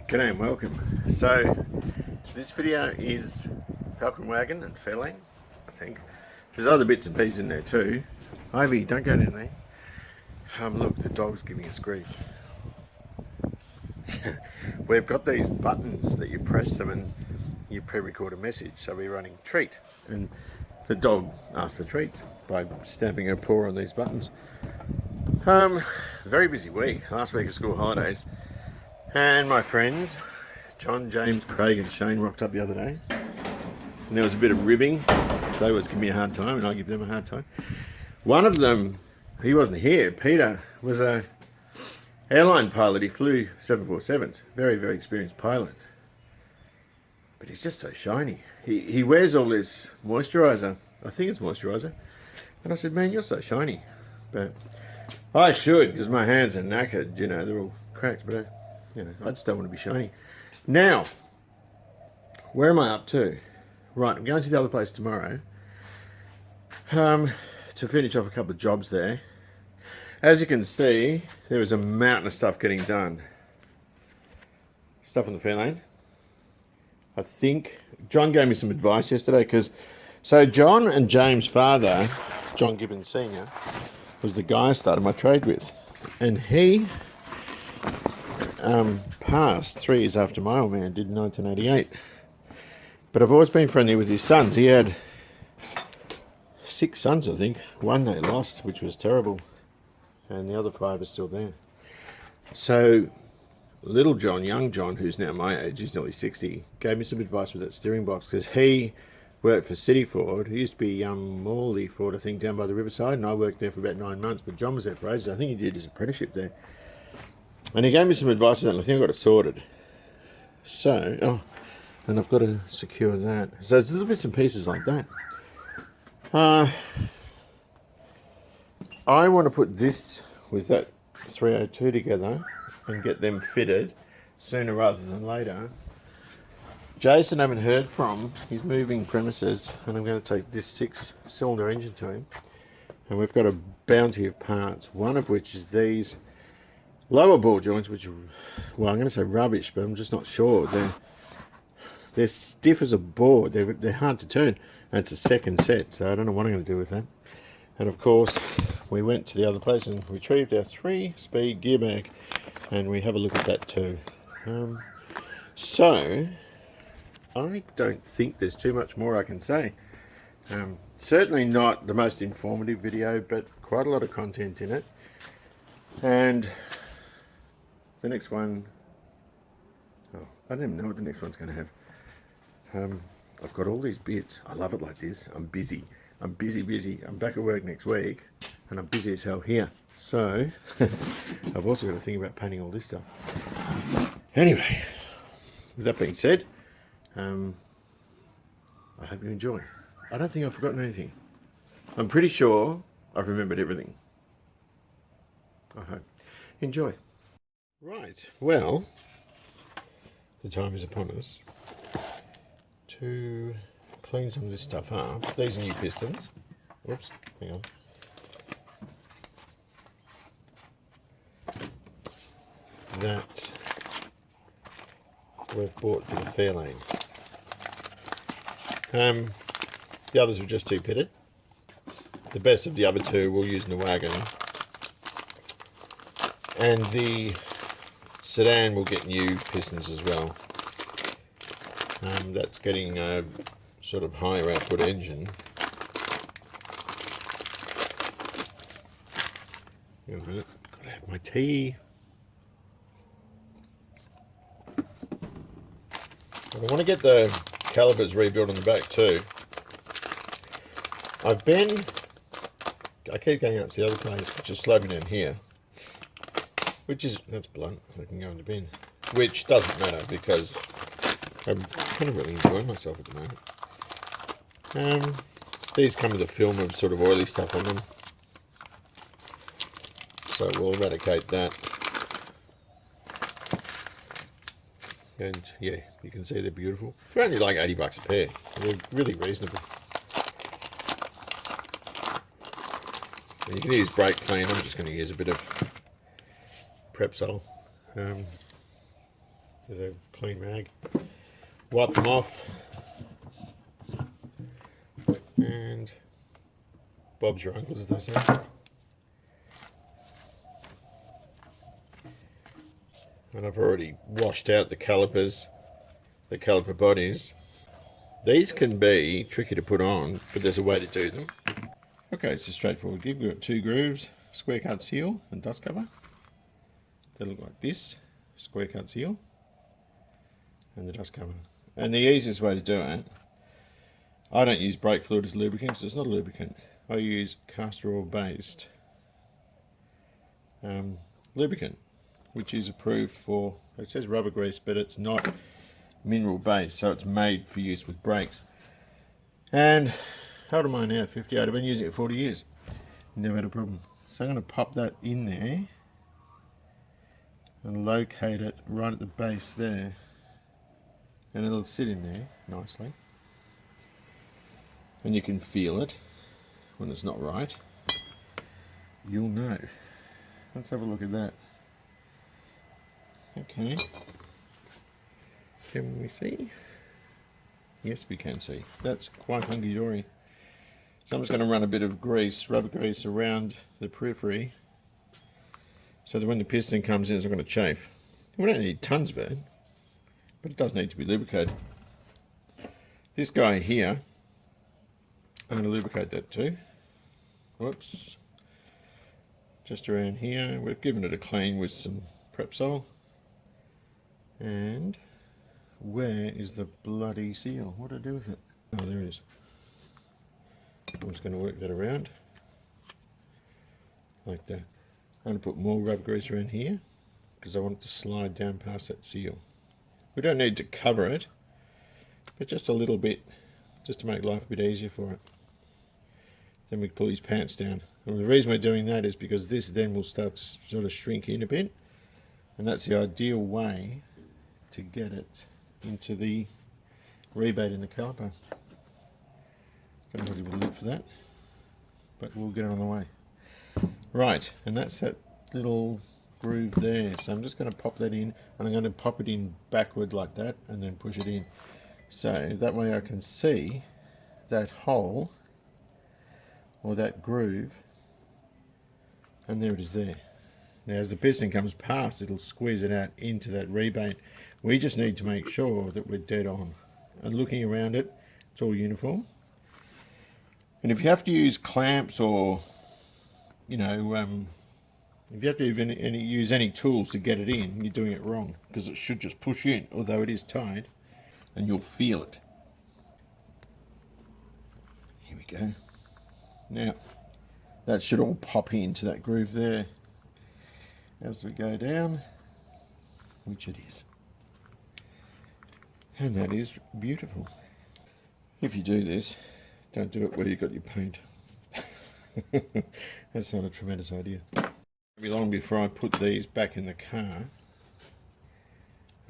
G'day and welcome. So this video is Wagon and Fairlane, I think. There's other bits and pieces in there too. Ivy, don't go down there. Look, the dog's giving us grief. We've got these buttons that you press them and you pre-record a message. So we're running treat, and the dog asked for treats by stamping her paw on these buttons. Very busy week. Last week of school holidays. And my friends, John, James, Craig and Shane rocked up the other day. And there was a bit of ribbing. They always give me a hard time and I give them a hard time. One of them, he wasn't here. Peter was a airline pilot. He flew 747s. Very, very experienced pilot. But he's just so shiny. He wears all this moisturiser. I think it's moisturiser. And I said, man, you're so shiny. But I should, because my hands are knackered. You know, they're all cracked. But I just don't want to be shiny. Now, where am I up to? Right, I'm going to the other place tomorrow to finish off a couple of jobs there. As you can see, there was a mountain of stuff getting done. Stuff on the Fairlane. I think John gave me some advice yesterday so John and James' father, John Gibbons Sr., was the guy I started my trade with. And he passed 3 years after my old man did in 1988. But I've always been friendly with his sons. He had 6 sons, I think. One they lost, which was terrible. And the other 5 are still there. So little John, young John, who's now my age, he's nearly 60, gave me some advice with that steering box, because he worked for City Ford. He used to be Morley Ford, I think, down by the riverside, and I worked there for about 9 months, but John was there for ages. I think he did his apprenticeship there. And he gave me some advice on that, and I think I got it sorted. So, and I've got to secure that. So it's little bits and pieces like that. I want to put this with that 302 together and get them fitted sooner rather than later. Jason I haven't heard from. He's moving premises, and I'm going to take this 6-cylinder engine to him. And we've got a bounty of parts, one of which is these lower ball joints, which are, well, I'm going to say rubbish, but I'm just not sure. They're stiff as a board. They're hard to turn, and it's a second set, so I don't know what I'm going to do with that. And of course, we went to the other place and retrieved our 3-speed gear bag, and we have a look at that too. So I don't think there's too much more I can say. Certainly not the most informative video, but quite a lot of content in it. And the next one, I don't even know what the next one's going to have. I've got all these bits. I love it like this. I'm busy. I'm busy. I'm back at work next week, and I'm busy as hell here. So I've also got to think about painting all this stuff. Anyway, with that being said, I hope you enjoy. I don't think I've forgotten anything. I'm pretty sure I've remembered everything. I hope. Enjoy. Right, well, the time is upon us to clean some of this stuff up. These are new pistons. Whoops, hang on. That we've bought for the Fairlane. The others were just 2 pitted. The best of the other 2 we'll use in the Wagon. And the sedan will get new pistons as well. That's getting a sort of higher output engine. Hang on a minute, gotta have my tea. I want to get the calipers rebuilt on the back too. I keep going up to the other place, which is sloping down here. That's blunt, I can go in the bin. Which doesn't matter because I'm kind of really enjoying myself at the moment. These come with a film of sort of oily stuff on them. So we'll eradicate that. And yeah, you can see they're beautiful. They're only like 80 bucks a pair. They're really reasonable. And you can use brake clean. I'm just going to use a bit of Prepsol. with a clean rag. Wipe them off. And Bob's your uncle, as they say. And I've already washed out the calipers, the caliper bodies. These can be tricky to put on, but there's a way to do them. Okay, it's a straightforward gig. We've got 2 grooves, square cut seal and dust cover. They look like this, square cut seal and the dust cover. And the easiest way to do it, I don't use brake fluid as lubricant because it's not a lubricant. I use castor oil based lubricant, which is approved for, it says rubber grease, but it's not mineral based, so it's made for use with brakes. And how old am I now? 58. I've been using it for 40 years. Never had a problem. So I'm going to pop that in there and locate it right at the base there. And it'll sit in there nicely. And you can feel it when it's not right. You'll know. Let's have a look at that. Okay. Can we see? Yes, we can see. That's quite hunky-dory. So I'm just going to run a bit of grease, rubber grease, around the periphery so that when the piston comes in, it's not going to chafe. We don't need tons of it, but it does need to be lubricated. This guy here, I'm going to lubricate that too. Whoops. Just around here. We've given it a clean with some Prepsol. And where is the bloody seal? What do I do with it? Oh, there it is. I'm just going to work that around like that. I'm going to put more rubber grease around here because I want it to slide down past that seal. We don't need to cover it, but just a little bit, just to make life a bit easier for it. Then we pull his pants down. And the reason we're doing that is because this then will start to sort of shrink in a bit, and that's the ideal way to get it into the rebate in the caliper. Don't really have a lid for that, but we'll get it on the way. Right, and that's that little groove there. So I'm just going to pop that in, and I'm going to pop it in backward like that, and then push it in. So that way I can see that hole, or that groove, and there it is there. Now as the piston comes past, it'll squeeze it out into that rebate. We just need to make sure that we're dead on. And looking around it, it's all uniform. And if you have to use clamps or, you know, if you have to even use any tools to get it in, you're doing it wrong, because it should just push in, although it is tied, and you'll feel it. Here we go. Now, that should all pop into that groove there as we go down, which it is. And that is beautiful. If you do this, don't do it where you've got your paint. That's not a tremendous idea. It'll be long before I put these back in the car.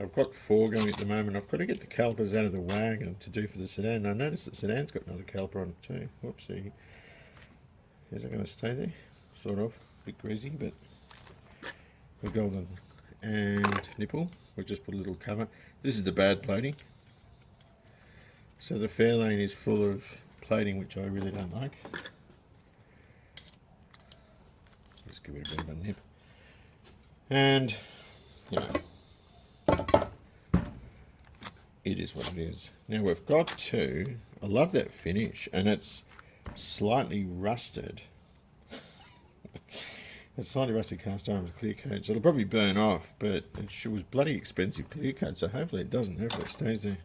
I've got 4 going at the moment. I've got to get the calipers out of the wagon to do for the sedan. I noticed that sedan's got another caliper on it too. Whoopsie. Is it going to stay there? Sort of. A bit greasy, but the golden and nipple. We've just put a little cover. This is the bad plating. So the Fairlane is full of plating, which I really don't like. Just give it a bit of a nip. And, you know, it is what it is. Now we've got to, I love that finish, and it's slightly rusted. It's slightly rusted cast iron with clear coat, so it'll probably burn off, but it was bloody expensive clear coat, so hopefully it doesn't, hopefully it stays there.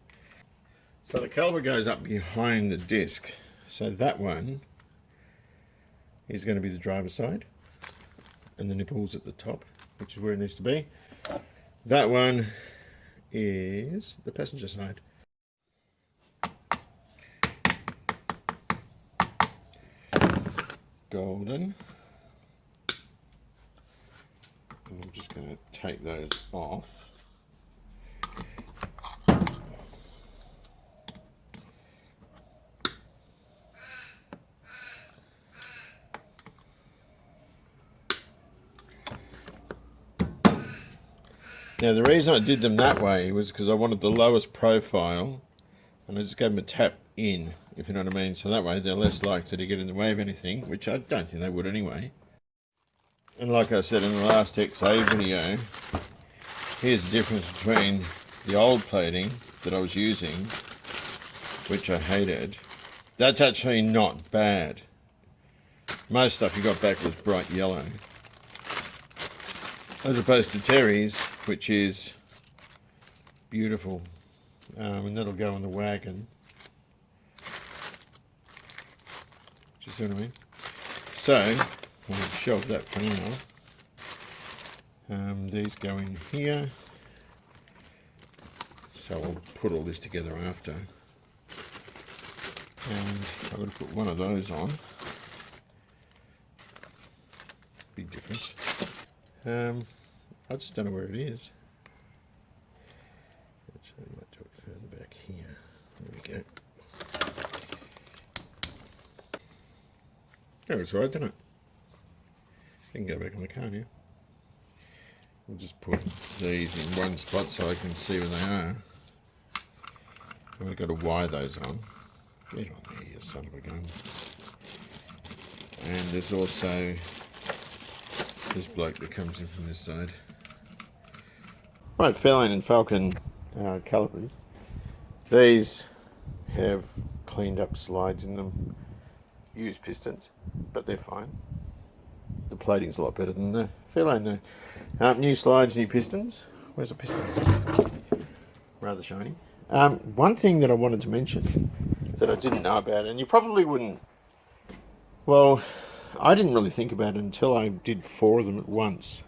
So the caliper goes up behind the disc, so that one is going to be the driver's side, and the nipple's at the top, which is where it needs to be. That one is the passenger side. Golden. And I'm just going to take those off. Now the reason I did them that way was because I wanted the lowest profile, and I just gave them a tap in, if you know what I mean. So that way they're less likely to get in the way of anything, which I don't think they would anyway. And like I said in the last XA video, here's the difference between the old plating that I was using, which I hated. That's actually not bad. Most stuff you got back was bright yellow, as opposed to Terry's, which is beautiful. And that'll go on the Wagon. Do you see what I mean? So, I'll shelve that for now. These go in here. So I'll put all this together after. And I'm going to put one of those on. Big difference. I just don't know where it is. Actually, I might do it further back here. There we go. That looks right, doesn't it? You can go back on the car now. I'll just put these in one spot so I can see where they are. I've got to wire those on. Get on there, you son of a gun. And there's also this bloke that comes in from this side. Right, Fairlane and Falcon calipers. These have cleaned up slides in them. Used pistons, but they're fine. The plating's a lot better than the Fairlane though. New slides, new pistons. Where's the piston? Rather shiny. One thing that I wanted to mention that I didn't know about, and you probably wouldn't, well, I didn't really think about it until I did 4 of them at once.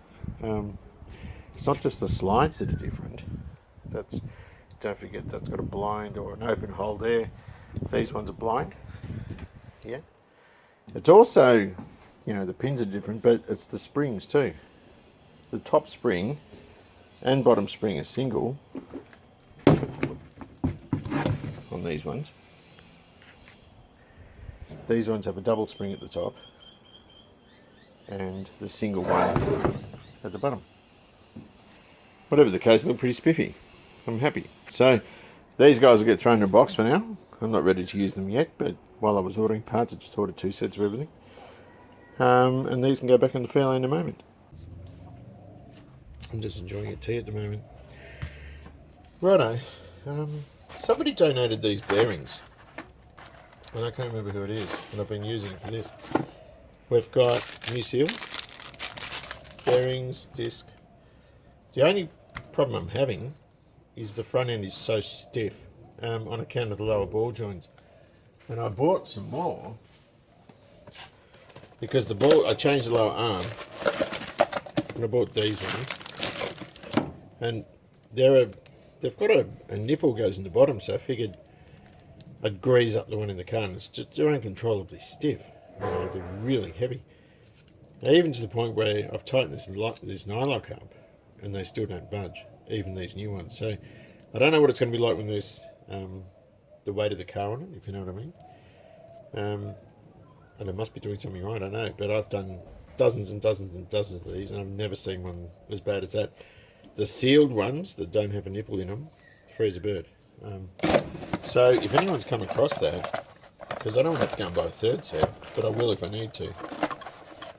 It's not just the slides that are different. Don't forget that's got a blind or an open hole there. These ones are blind. Yeah. It's also, you know, the pins are different, but it's the springs too. The top spring and bottom spring are single on these ones. These ones have a double spring at the top and the single one at the bottom. Whatever the case, they look pretty spiffy. I'm happy. So these guys will get thrown in a box for now. I'm not ready to use them yet, but while I was ordering parts, I just ordered 2 sets of everything. And these can go back on the Fairlane in a moment. I'm just enjoying a tea at the moment. Righto. Somebody donated these bearings, and I can't remember who it is, and I've been using it for this. We've got new seal, bearings, disc. The only problem I'm having is the front end is so stiff on account of the lower ball joints. And I bought some more because I changed the lower arm, and I bought these ones, and they've got a nipple goes in the bottom, so I figured I'd grease up the one in the car, and they're uncontrollably stiff. You know, they're really heavy. Now, even to the point where I've tightened this nylock up, and they still don't budge, even these new ones. So I don't know what it's going to be like when there's the weight of the car on it, if you know what I mean. And I must be doing something right, I know, but I've done dozens and dozens and dozens of these, and I've never seen one as bad as that. The sealed ones that don't have a nipple in them, free as a bird. So if anyone's come across that, because I don't have to go and buy a 3rd set, but I will if I need to.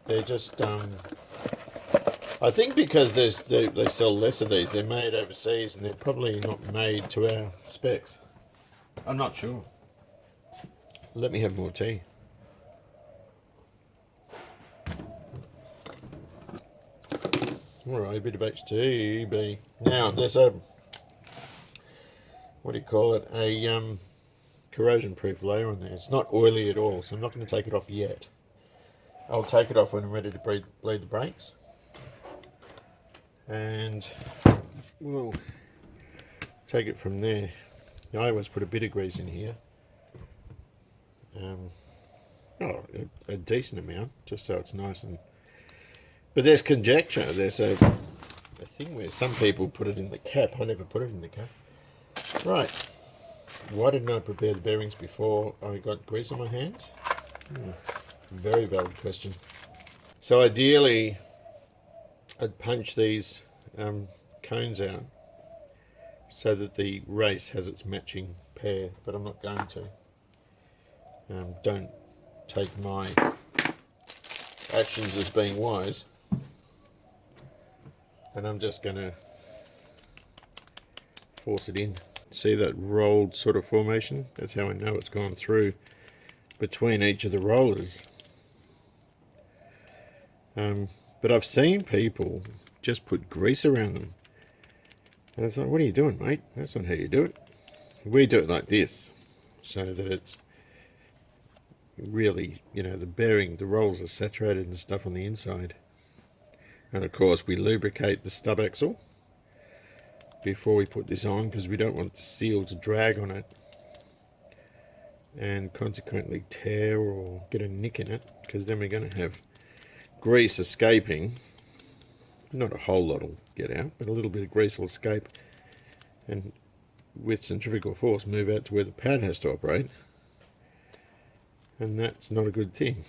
They're just, I think because they sell less of these, they're made overseas, and they're probably not made to our specs. I'm not sure. Let me have more tea. Alright, a bit of HTB. Now, there's a, what do you call it, a corrosion-proof layer on there. It's not oily at all, so I'm not going to take it off yet. I'll take it off when I'm ready to bleed the brakes. And we'll take it from there. I always put a bit of grease in here. A decent amount, just so it's nice and... But there's conjecture. There's a thing where some people put it in the cap. I never put it in the cap. Right. Why didn't I prepare the bearings before I got grease on my hands? Very valid question. So ideally, I'd punch these cones out so that the race has its matching pair, but I'm not going to. Don't take my actions as being wise, and I'm just going to force it in. See that rolled sort of formation? That's how I know it's gone through between each of the rollers. But I've seen people just put grease around them. And I was like, what are you doing, mate? That's not how you do it. We do it like this, so that it's really, you know, the bearing, the rolls are saturated and stuff on the inside. And of course we lubricate the stub axle before we put this on, because we don't want the seal to drag on it and consequently tear or get a nick in it, because then we're going to have grease escaping. Not a whole lot will get out, but a little bit of grease will escape and with centrifugal force move out to where the pad has to operate, and that's not a good thing.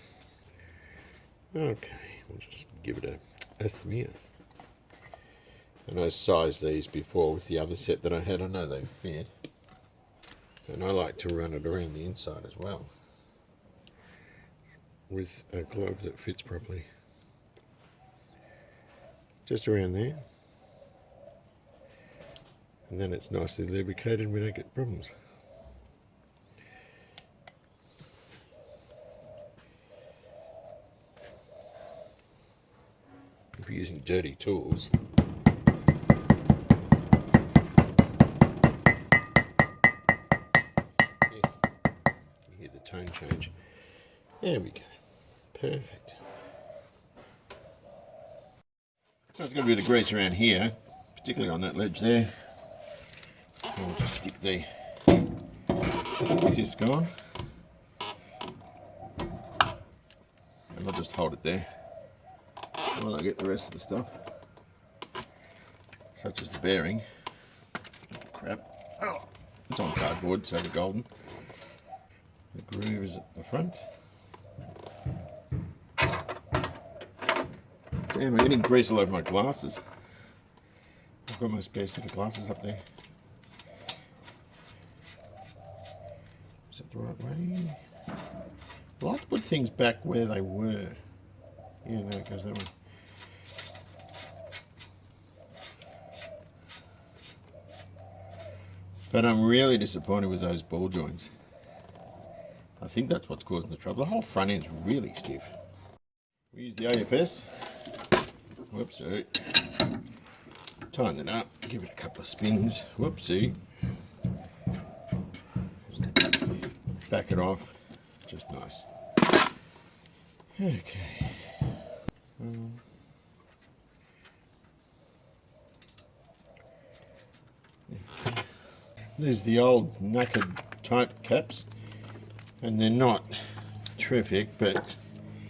Okay, we'll just give it a smear. And I sized these before with the other set that I had. I know they fit, and I like to run it around the inside as well with a glove that fits properly. Just around there, and then it's nicely lubricated and we don't get problems. If you're using dirty tools, you hear the tone change. There we go. Perfect. There's got a bit of grease around here, particularly on that ledge there. And we'll just stick the disc on, and I'll just hold it there while I get the rest of the stuff, such as the bearing. Oh, crap. Oh, it's on cardboard, so the golden. The groove is at the front. Damn, I'm getting grease all over my glasses. I've got my spare set of glasses up there. Is that the right way? I like to put things back where they were. Yeah, no, it goes that way. But I'm really disappointed with those ball joints. I think that's what's causing the trouble. The whole front end's really stiff. We use the AFS. Whoopsie. Tighten it up, give it a couple of spins. Whoopsie. Back it off. Just nice. Okay. There's the old knackered type caps, and they're not terrific, but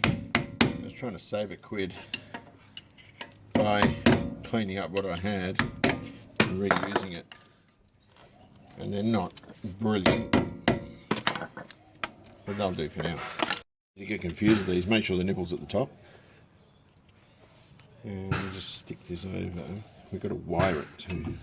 I was trying to save a quid by cleaning up what I had and reusing it, and they're not brilliant, but they'll do for now. If you get confused with these, make sure the nipple's at the top, and we'll just stick this over. We've got to wire it too.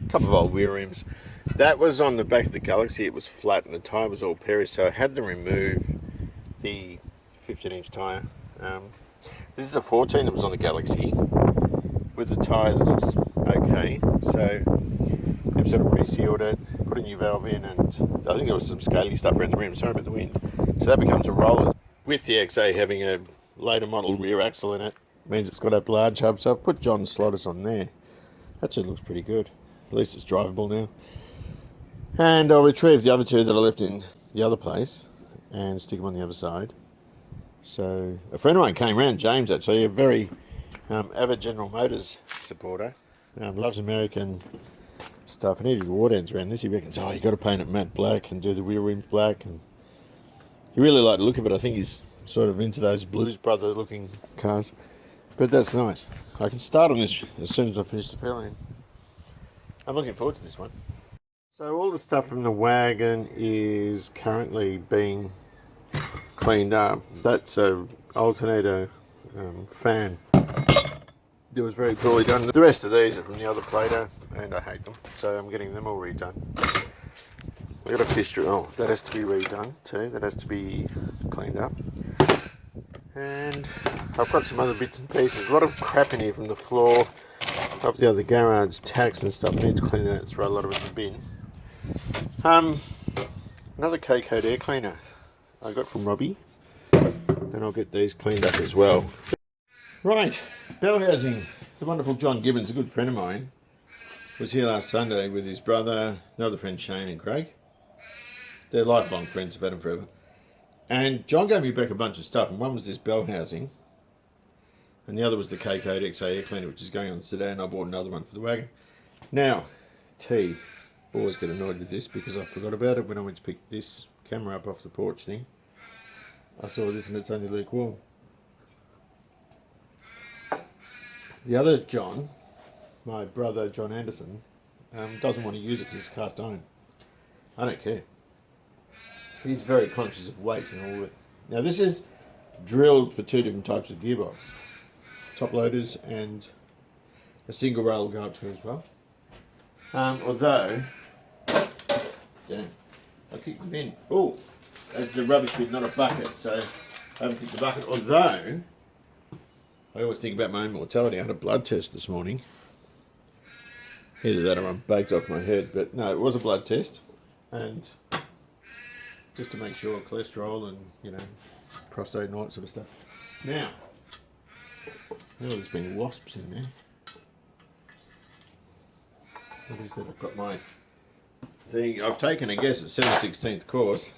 Couple of old wheel rims. That was on the back of the Galaxy. It was flat and the tyre was all Perry, so I had to remove the 15-inch tyre. This is a 14 that was on the Galaxy with a tyre that looks okay, so I've sort of resealed it, put a new valve in, and I think there was some scaly stuff around the rim. Sorry about the wind. So that becomes a roller. With the XA having a later model rear axle in it, means it's got a large hub, so I've put John Slotters on there. Actually looks pretty good. At least it's drivable now. And I'll retrieve the other two that I left in the other place and stick them on the other side. So a friend of mine came round, James actually, a very avid General Motors supporter. Loves American stuff. And he did ward ends around this. He reckons, oh, you got to paint it matte black and do the rear rims black. And he really liked the look of it. I think he's sort of into those Blues Brothers looking cars. But that's nice. I can start on this as soon as I finish the Fairlane. I'm looking forward to this one. So all the stuff from the wagon is currently being cleaned up. That's a alternator fan. It was very poorly done. The rest of these are from the other Play-Doh, and I hate them, so I'm getting them all redone. We've got a fixture. Oh, that has to be redone too. That has to be cleaned up. And I've got some other bits and pieces. A lot of crap in here from the floor up the other garage, tacks and stuff. I need to clean that and throw a lot of it in the bin. Another K-Code air cleaner I got from Robbie. And I'll get these cleaned up as well. Right, bellhousing. The wonderful John Gibbons, a good friend of mine, was here last Sunday with his brother, another friend Shane and Craig. They're lifelong friends, I've had them forever. And John gave me back a bunch of stuff, and one was this bellhousing, and the other was the K-Code XA air cleaner, which is going on today, and I bought another one for the wagon. Now, tea. Always get annoyed with this because I forgot about it when I went to pick this camera up off the porch thing. I saw this and it's only lukewarm. The other John, my brother John Anderson, doesn't want to use it because it's cast iron. I don't care. He's very conscious of weight and all that. Now this is drilled for two different types of gearbox. Top loaders and a single rail will go up to it as well. Although, damn, I kicked the bin. Oh, it's a rubbish bin, not a bucket, so I haven't kicked the bucket. Although, I always think about my own mortality. I had a blood test this morning. Either that or I'm baked off my head, but no, it was a blood test. And just to make sure cholesterol and, you know, prostate and all that sort of stuff. Now, there's been wasps in there. What is that? I've got my thing. I've taken a guess at 7/16 course.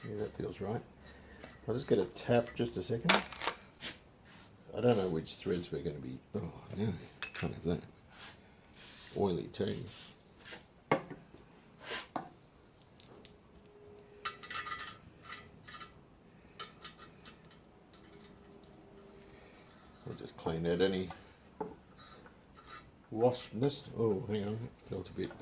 Yeah, that feels right. I'll just get a tap just a second. I don't know which threads we're going to be. Oh, no, can't have that. Oily too. I'll just clean out any wasp nest. Oh, hang on, it felt a bit.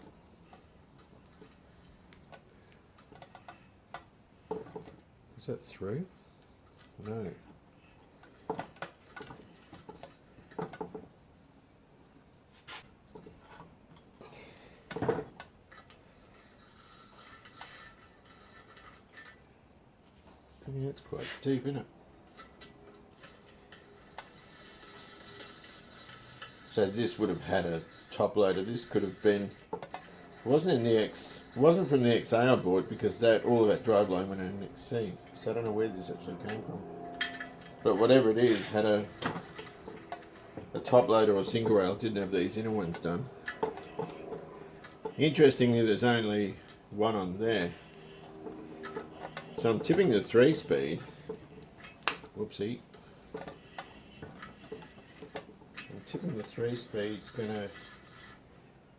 Is that through? No. Yeah, it's quite deep, isn't it? So this would have had a top loader. This could have been. It wasn't in the X. It wasn't from the XA I bought because that all of that drive line went in an XC. So I don't know where this actually came from. But whatever it is, had a top loader or single rail. Didn't have these inner ones done. Interestingly, there's only one on there. So I'm tipping the 3-speed. Whoopsie. I'm tipping the 3-speed's gonna.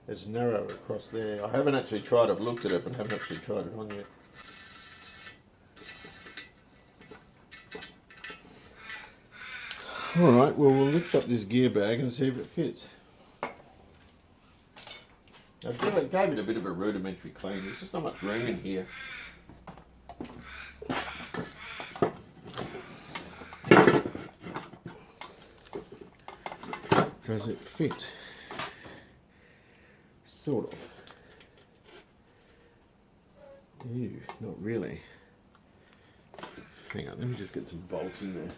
It's narrow across there. I haven't actually tried. I've looked at it, but haven't actually tried it on yet. All right. Well, we'll lift up this gear bag and see if it fits. I gave it a bit of a rudimentary clean. There's just not much room in here. Does it fit? Sort of. Ew, not really. Hang on, let me just get some bolts in there.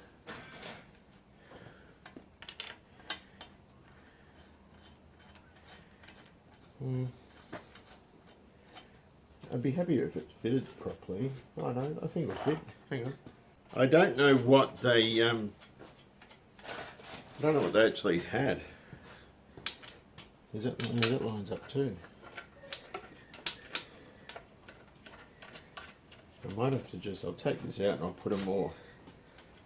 I'd be happier if it fitted properly. Oh no, I think it'll fit. Hang on. I don't know what they I don't know what they actually had. Is that, yeah, that lines up too. I might have to just, I'll take this out and I'll put a more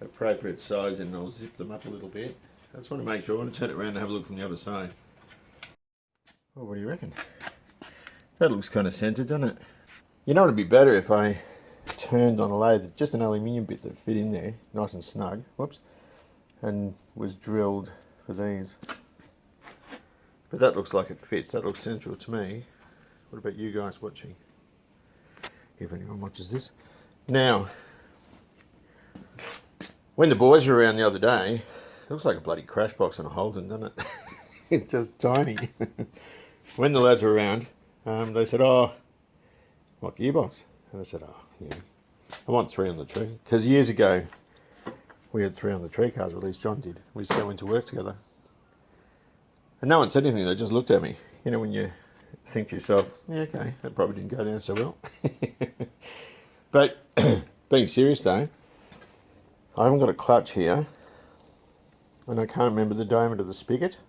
appropriate size in and I'll zip them up a little bit. I just want to make sure, I want to turn it around and have a look from the other side. Well, what do you reckon? That looks kind of centered, doesn't it? You know, it'd be better if I turned on a lathe, just an aluminium bit that fit in there, nice and snug, whoops, and was drilled for these. But that looks like it fits, that looks central to me. What about you guys watching? If anyone watches this. Now, when the boys were around the other day, it looks like a bloody crash box on a Holden, doesn't it? It's just tiny. When the lads were around, they said, "Oh, what gearbox?" And I said, "Oh, yeah, I want 3 on the tree." Because years ago, we had 3 on the tree cars, or at least John did. We used to go into work together. And no one said anything, they just looked at me. You know, when you think to yourself, yeah, okay, that probably didn't go down so well. But being serious though, I haven't got a clutch here, and I can't remember the diameter of the spigot.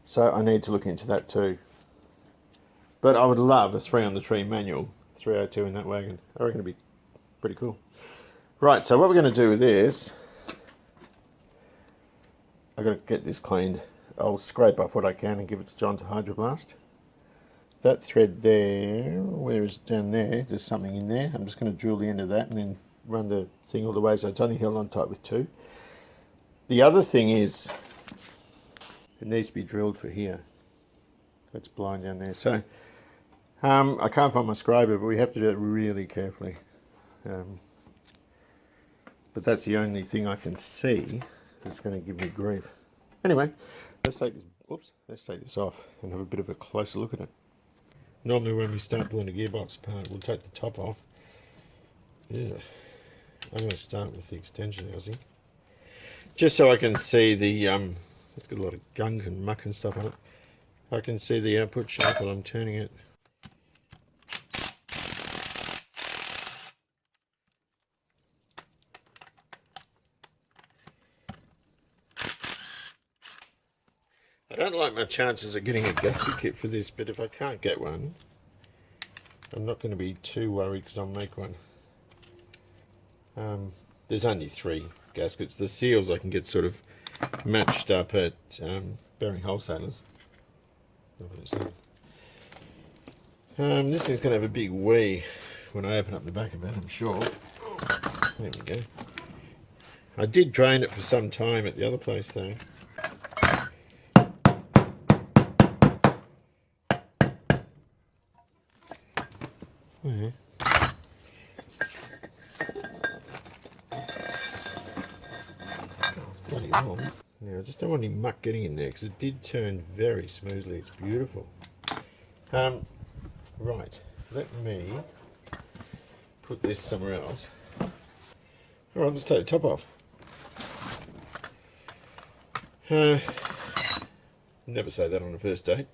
So I need to look into that too. But I would love a 3 on the tree manual, 302 in that wagon. I reckon it'd be pretty cool. Right, so what we're going to do with this, I've got to get this cleaned. I'll scrape off what I can and give it to John to hydroblast. That thread there, where is it down there? There's something in there. I'm just going to drill the end of that and then run the thing all the way so it's only held on tight with 2. The other thing is, it needs to be drilled for here. It's blind down there. So I can't find my scraper, but we have to do it really carefully. But that's the only thing I can see that's going to give me grief. Anyway, let's take this off and have a bit of a closer look at it. Normally when we start pulling a gearbox apart, we'll take the top off. Yeah, I'm going to start with the extension housing, just so I can see the, it's got a lot of gunk and muck and stuff on it. I can see the output shaft while I'm turning it. I don't like my chances of getting a gasket kit for this, but if I can't get one, I'm not going to be too worried because I'll make one. There's only 3 gaskets. The seals I can get sort of matched up at bearing wholesalers. This thing's going to have a big wee when I open up the back of it, I'm sure. There we go. I did drain it for some time at the other place though. Yeah. Bloody hell. Now I just don't want any muck getting in there because it did turn very smoothly. It's beautiful. Right, let me put this somewhere else. Alright, let's take the top off. Never say that on a first date.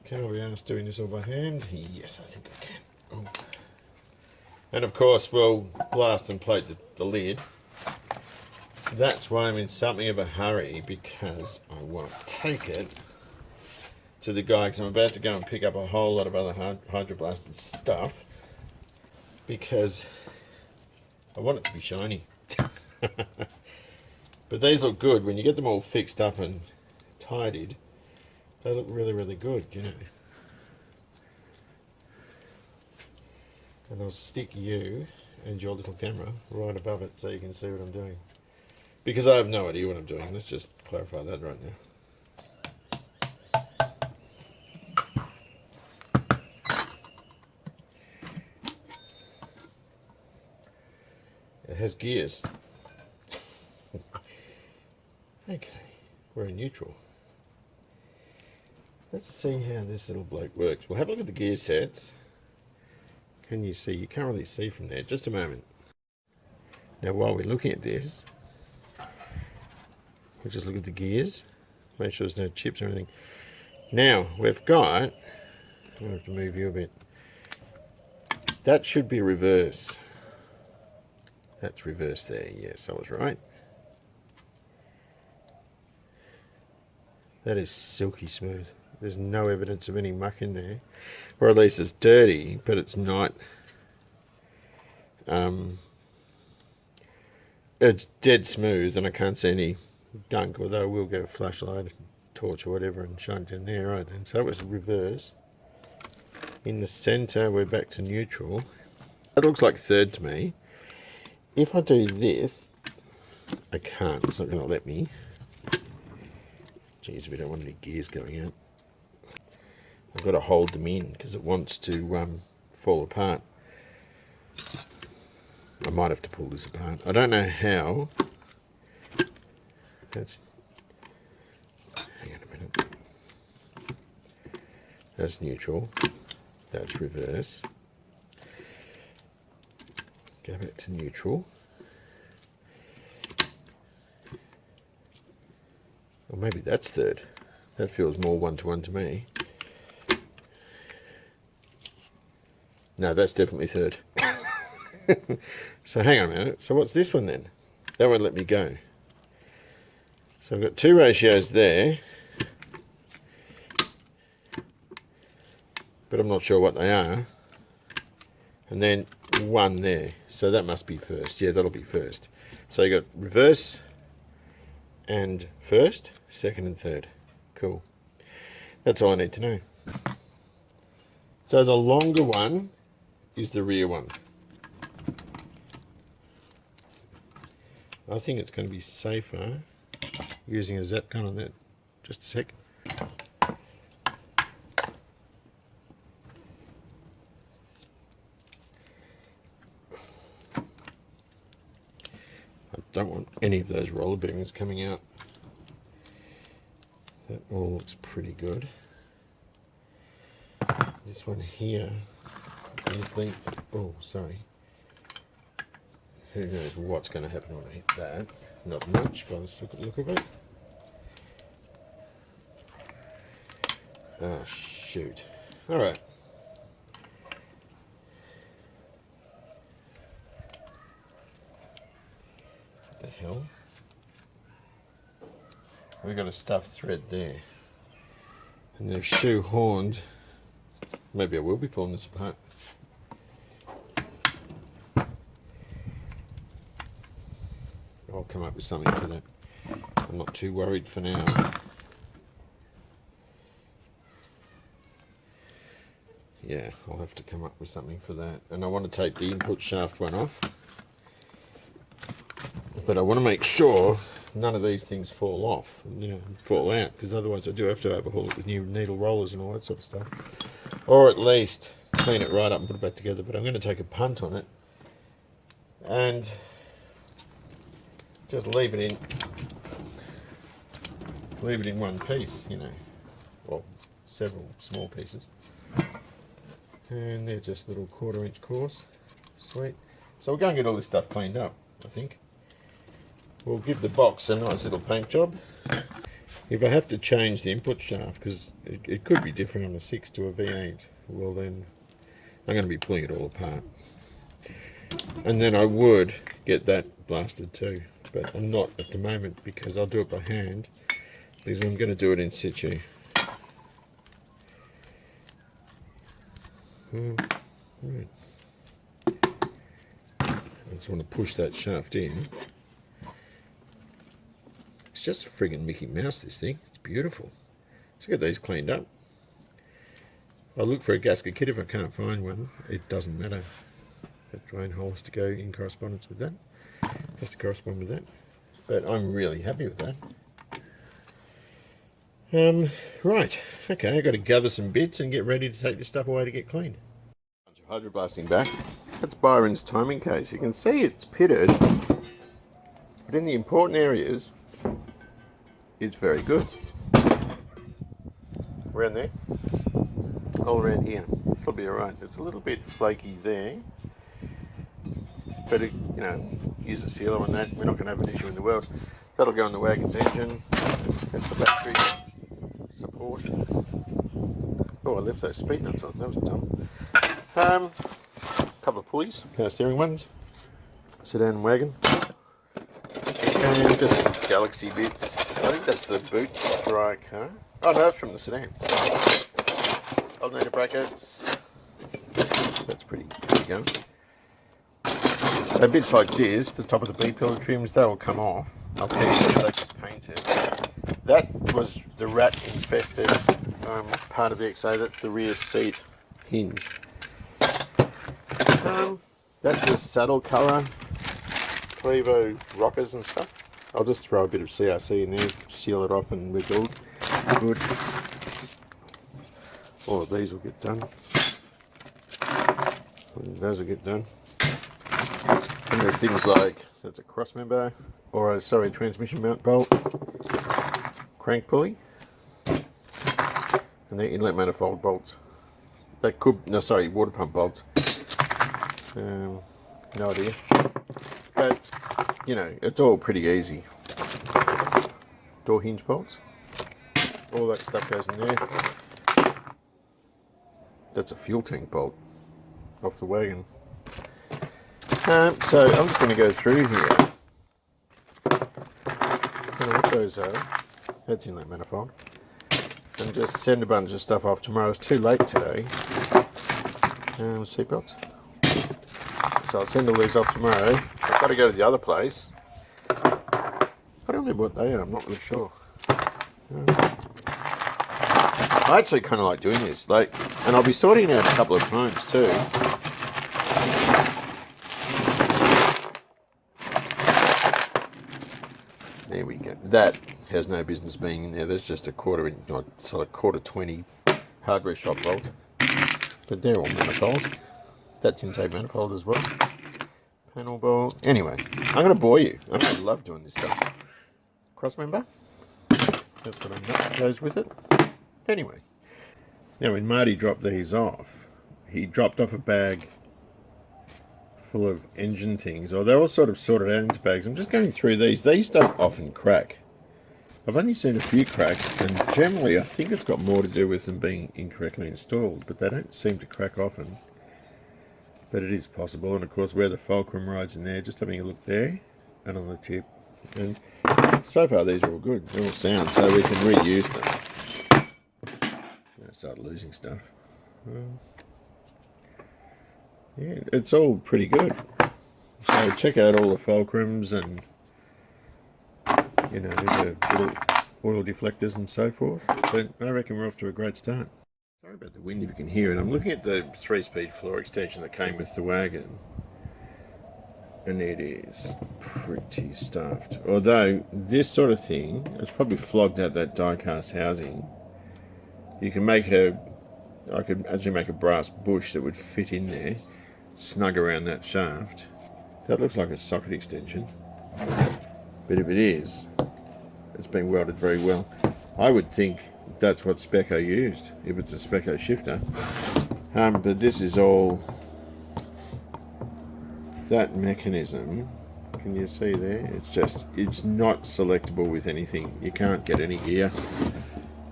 Can I be asked doing this all by hand? Yes, I think I can. Oh. And of course we'll blast and plate the lid. That's why I'm in something of a hurry, because I want to take it to the guy, because I'm about to go and pick up a whole lot of other hydroblasted stuff, because I want it to be shiny. But these look good when you get them all fixed up and tidied. They look really, really good, you know. And I'll stick you and your little camera right above it so you can see what I'm doing. Because I have no idea what I'm doing. Let's just clarify that right now. It has gears. Okay, we're in neutral. Let's see how this little bloke works. We'll have a look at the gear sets. Can you see? You can't really see from there. Just a moment. Now while we're looking at this, we'll just look at the gears. Make sure there's no chips or anything. Now we've got, I'm going to have to move you a bit. That should be reverse. That's reverse there. Yes, I was right. That is silky smooth. There's no evidence of any muck in there. Or at least it's dirty, but it's not... it's dead smooth and I can't see any gunk, although I will get a flashlight, torch or whatever and shine down there. Right then, so that was reverse. In the centre we're back to neutral. That looks like third to me. If I do this, I can't, it's not going to let me. Geez, we don't want any gears going out. I've got to hold them in because it wants to fall apart. I might have to pull this apart. I don't know how. Hang on a minute. That's neutral. That's reverse. Go back to neutral. Or maybe that's third. That feels more one-to-one to me. No, that's definitely third. So hang on a minute. So what's this one then? That won't let me go. So I've got two ratios there, but I'm not sure what they are. And then one there. So that must be first. Yeah, that'll be first. So you got reverse and first, second and third. Cool. That's all I need to know. So the longer one is the rear one. I think it's going to be safer using a zap gun on that. Just a sec. I don't want any of those roller bearings coming out. That all looks pretty good. This one here, oh sorry. Who knows what's going to happen when I hit that? Not much by the look of it. Oh shoot. Alright. What the hell? We've got a stuffed thread there. And they've shoehorned. Maybe I will be pulling this apart. I'll come up with something for that. I'm not too worried for now. Yeah, I'll have to come up with something for that. And I want to take the input shaft one off. But I want to make sure none of these things fall off, fall out, because otherwise I do have to overhaul it with new needle rollers and all that sort of stuff. Or at least clean it right up and put it back together. But I'm going to take a punt on it and just leave it in one piece, well, several small pieces. And they're just little 1/4 inch course. Sweet. So we'll go and get all this stuff cleaned up, I think. We'll give the box a nice little paint job. If I have to change the input shaft, because it could be different on a 6 to a V8, well then I'm going to be pulling it all apart. And then I would get that blasted too, but I'm not at the moment because I'll do it by hand, because I'm going to do it in situ. Right. I just want to push that shaft in. It's just a friggin' Mickey Mouse, this thing. It's beautiful. Let's get these cleaned up. I'll look for a gasket kit if I can't find one. It doesn't matter. That drain hole has to go in correspondence with that. Has to correspond with that. But I'm really happy with that. Right. Okay, I've got to gather some bits and get ready to take this stuff away to get cleaned. Bunch of hydroblasting back. That's Byron's timing case. You can see it's pitted, but in the important areas, it's very good. Around there, all around here, it'll be alright. It's a little bit flaky there, but use a sealer on that. We're not going to have an issue in the world. That'll go in the Wagon's engine. That's the battery support. Oh, I left those speed nuts on. That was dumb. Couple of pulleys, power steering ones. Sedan Wagon. And just Galaxy bits. I think that's the boot dry car. Oh no, that's from the sedan. Alternator brackets. That's pretty going. So bits like this, the top of the B-pillar trims, they will come off. I'll keep it so they can paint it. That was the rat infested part of the XA. That's the rear seat hinge. That's the saddle colour, Clevo rockers and stuff. I'll just throw a bit of CRC in there, seal it off, and we're good. All of these will get done. And those will get done. And there's things like, that's a cross member, or a, transmission mount bolt, crank pulley, and the inlet manifold bolts. That could, no sorry, water pump bolts. No idea. But, you know, it's all pretty easy. Door hinge bolts. All that stuff goes in there. That's a fuel tank bolt off the wagon. So I'm just going to go through here. Don't know what those are. That's inlet manifold. And just send a bunch of stuff off tomorrow. It's too late today. Seatbelts. So I'll send all these off tomorrow. I've got to go to the other place. I don't remember what they are. I'm not really sure. I actually kind of like doing this. And I'll be sorting out a couple of times too. There we go. That has no business being in there. There's just a quarter 20 hardware shop bolt. But they're all manifold. That's intake manifold as well. Panel bolt. Anyway, I'm going to bore you. I love doing this stuff. Cross member. That's what I know goes with it. Anyway. Now when Marty dropped these off, he dropped off a bag full of engine things, or they're all sort of sorted out into bags. I'm just going through these. These don't often crack. I've only seen a few cracks, and generally I think it's got more to do with them being incorrectly installed, but they don't seem to crack often. But it is possible, and of course where the fulcrum rides in there, just having a look there, and on the tip. And so far these are all good, they're all sound, so we can reuse them. I'm going to start losing stuff. Yeah, it's all pretty good. So check out all the fulcrums and, you know, the little oil deflectors and so forth. But I reckon we're off to a great start. Sorry about the wind if you can hear it. I'm looking at the 3-speed floor extension that came with the wagon. And it is pretty stuffed. Although this sort of thing has probably flogged out that die-cast housing. You can make I could actually make a brass bush that would fit in there. Snug around that shaft. That looks like a socket extension, but if it is, it's been welded very well. I would think that's what Specco used, if it's a Specco shifter. But this is all that mechanism. Can you see there? It's not selectable with anything. You can't get any gear.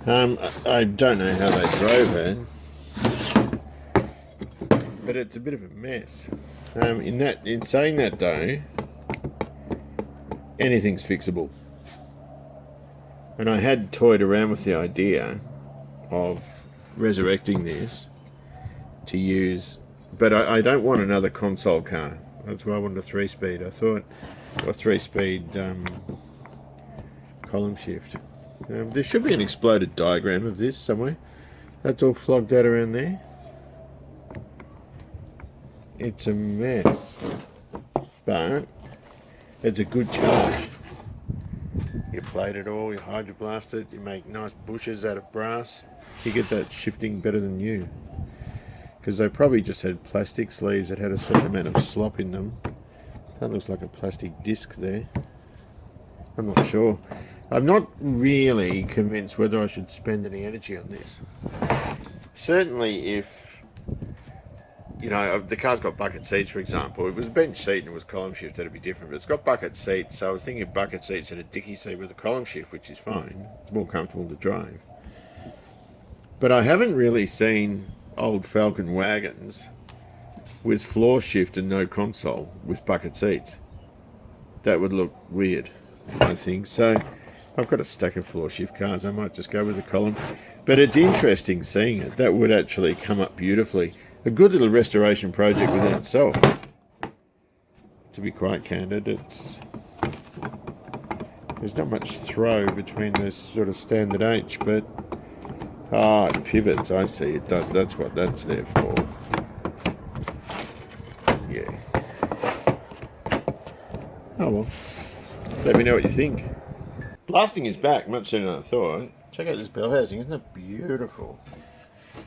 I don't know how they drove it, but it's a bit of a mess. In saying that though, anything's fixable. And I had toyed around with the idea of resurrecting this to use, but I don't want another console car. That's why I wanted a 3-speed. I thought a 3-speed column shift. There should be an exploded diagram of this somewhere. That's all flogged out around there. It's a mess, but it's a good charge. You plate it all, you hydroblast it, you make nice bushes out of brass. You get that shifting better than you. Because they probably just had plastic sleeves that had a certain amount of slop in them. That looks like a plastic disc there. I'm not sure. I'm not really convinced whether I should spend any energy on this. Certainly if, you know, the car's got bucket seats, for example. If it was a bench seat and it was column shift, that'd be different. But it's got bucket seats, so I was thinking of bucket seats and a dicky seat with a column shift, which is fine. It's more comfortable to drive. But I haven't really seen old Falcon wagons with floor shift and no console with bucket seats. That would look weird. I think. So I've got a stack of floor shift cars. I might just go with the column. But it's interesting seeing it. That would actually come up beautifully. A good little restoration project within itself. To be quite candid, there's not much throw between this sort of standard H, but it pivots. I see it does. That's what that's there for. Yeah. Oh well. Let me know what you think. Blasting is back much sooner than I thought. Check out this bell housing. Isn't it beautiful?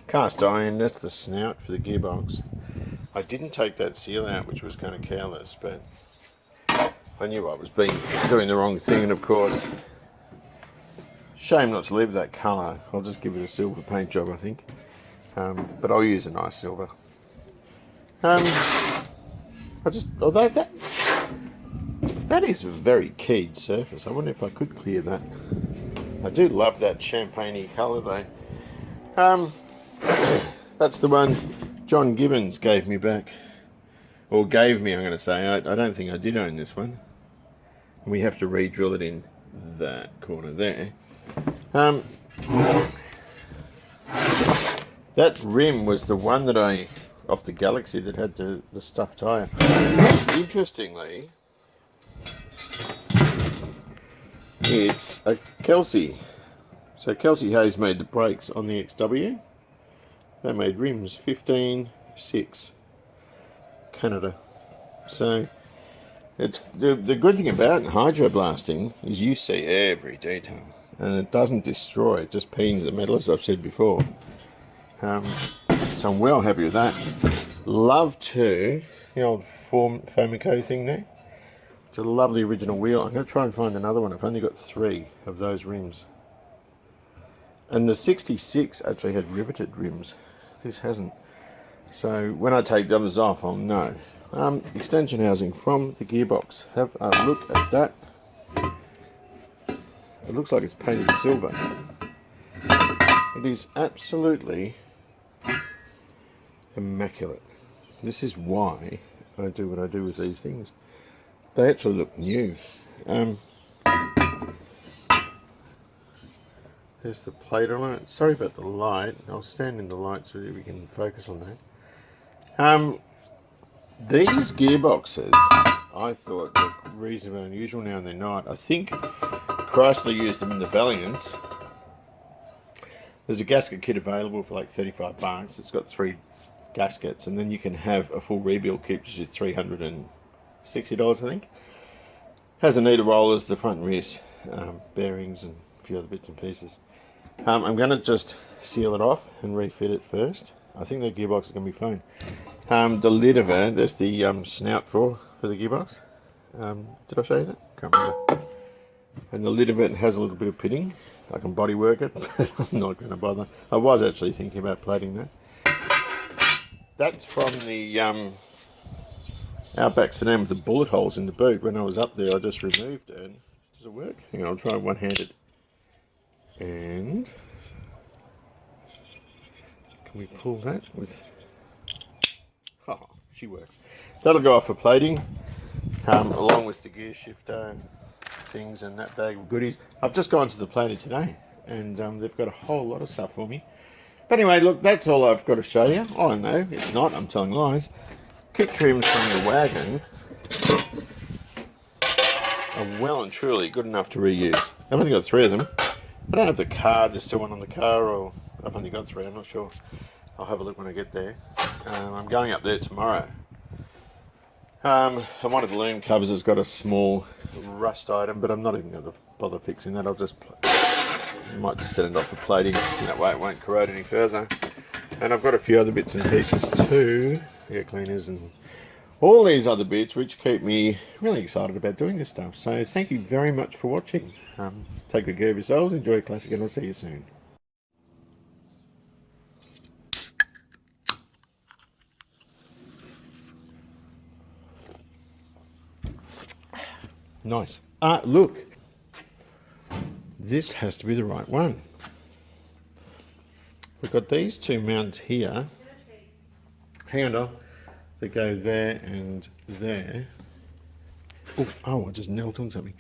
Cast iron. That's the snout for the gearbox. I didn't take that seal out, which was kind of careless, but I knew I was doing the wrong thing, and of course, shame not to leave that colour. I'll just give it a silver paint job, I think. But I'll use a nice silver. Although that is a very keyed surface. I wonder if I could clear that. I do love that champagne-y colour though. That's the one John Gibbons gave me back. Or gave me, I'm going to say. I don't think I did own this one. And we have to re-drill it in that corner there. That rim was the one that off the Galaxy that had the stuffed tyre. Interestingly, it's a Kelsey. So Kelsey Hayes made the brakes on the XW. They made rims 15.6 Canada. So it's the good thing about hydroblasting is you see every detail, and it doesn't destroy. It just peens the metal, as I've said before. So I'm well happy with that. Love too the old Fomico thing there. It's a lovely original wheel. I'm going to try and find another one. I've only got 3 of those rims. And the 66 actually had riveted rims. This hasn't. So when I take the others off, I'll know. Extension housing from the gearbox. Have a look at that. It looks like it's painted silver. It is absolutely immaculate. This is why I do what I do with these things. They actually look new. There's the plate on it. Sorry about the light. I'll stand in the light so that we can focus on that. These gearboxes, I thought, look reasonably unusual. Now and they're not. I think Chrysler used them in the Valiants. There's a gasket kit available for like $35. It's got 3 gaskets, and then you can have a full rebuild kit, which is $360, I think. Has a needle rollers, the front and rear bearings, and a few other bits and pieces. I'm going to just seal it off and refit it first. I think the gearbox is going to be fine. The lid of it, there's the snout for the gearbox. Did I show you that? Can't remember. And the lid of it has a little bit of pitting. I can body work it, but I'm not going to bother. I was actually thinking about plating that. That's from the Outback sedan with the bullet holes in the boot. When I was up there, I just removed it. Does it work? Hang on, I'll try one-handed. And can we pull that with... Oh, she works. That'll go off for plating, along with the gear shifter things and that bag of goodies. I've just gone to the plater today, and they've got a whole lot of stuff for me. But anyway, look, that's all I've got to show you. Oh no, it's not. I'm telling lies. Kick trims from the Wagon are well and truly good enough to reuse. I've only got 3 of them. I don't have the card. There's still one on the car, or I've only got 3. I'm not sure. I'll have a look when I get there. I'm going up there tomorrow. And one of the loom covers has got a small rust item, but I'm not even going to bother fixing that. I'll just might just set it off for plating. That way it won't corrode any further. And I've got a few other bits and pieces too. Air cleaners and all these other bits which keep me really excited about doing this stuff. So thank you very much for watching. Take good care of yourselves, enjoy Classic, and I'll see you soon. Nice. Look, this has to be the right one. We've got these 2 mounts here. Hang on, that go there and there. Oh, I just knelt on something.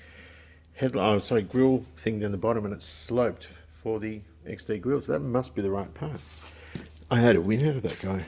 grill thing down the bottom, and it's sloped for the XD grill. So that must be the right part. I had a win out of that guy.